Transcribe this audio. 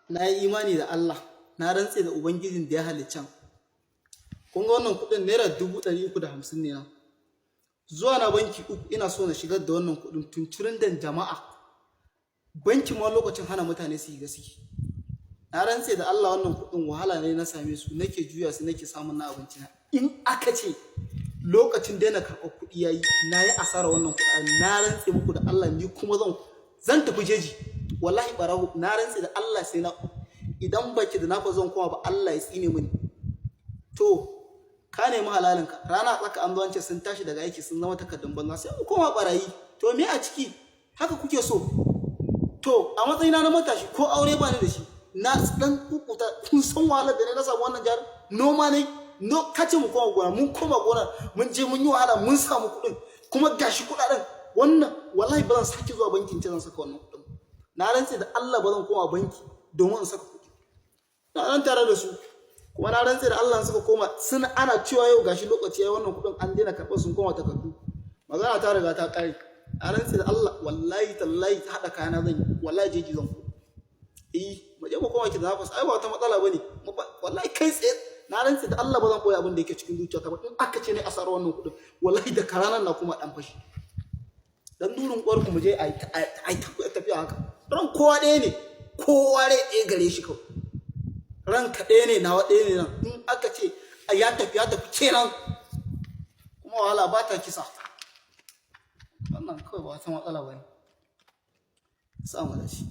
na yi imani da Allah, na rantse da Ubangijin da ya haliccan. Kun ga wannan kuɗin naira 350 ne na. Zuwa na banki uku ina so na shigar da wannan kuɗin tunturin da jama'a. Banki ma lokacin hana mutane su yi gaske. Na rantse da Allah wannan kuɗin wahala ne na same su, nake juya su nake samun na abinci na. In aka ce lokacin daina karɓar kuɗi yayi, na yi asara wannan kuɗi, na rantse muku da Allah ni kuma zan tafi jeji. Wallahi barawo, na rantse da Allah sai na, idan baki da nafa zan koma ba Allah ya tsine mini. To ka nemi halalinka, rana tsaka an zuwance sun tashi daga aiki sun zama takardun banza sai mu koma barayi. To me a ciki? Haka kuke so? To a matsayina na matashi ko aure ba ni da shi, na dan kukuta, kun san wahalar da ne na samu wannan jari. Noma ne, no kace mu koma gona, mun koma gona, mun je mun yi wahala, mun samu kuɗin, kuma gashi kuɗaɗen. Wannan wallahi ba zan sake zuwa bankin ce zan saka wannan kuɗin. Na rantse da Allah ba zan koma banki domin in saka kuɗi. Na nan tare da su, kuma na rantse da Allah suka koma, sun ana cewa yau gashi lokaci yayi wannan kuɗin an daina karɓar sun koma takardu. Magana ta riga ta ƙare. Na rantse da Allah wallahi tallahi ta haɗa kayana zan yi, wallahi jeji zan ku. Mu je mu koma ki da hafas, ai ba wata matsala bane. Wallahi kai tsaye na rantse da Allah ba zan koyi abin da yake cikin zuciyata ba. In aka ce ne asarar wannan kuɗin, wallahi da karanan na kuma dan fashi. Dan durin uwar ku mu je ai tafiya haka. Ran kowa ɗaya ne, kowa ɗaya gare shi kawai. Ranka ɗaya ne, nawa ɗaya ne nan. In aka ce ya tafi kenan, kuma wahala ba ta kisa. Wannan kawai ba wata matsala bane. Sa mu da shi.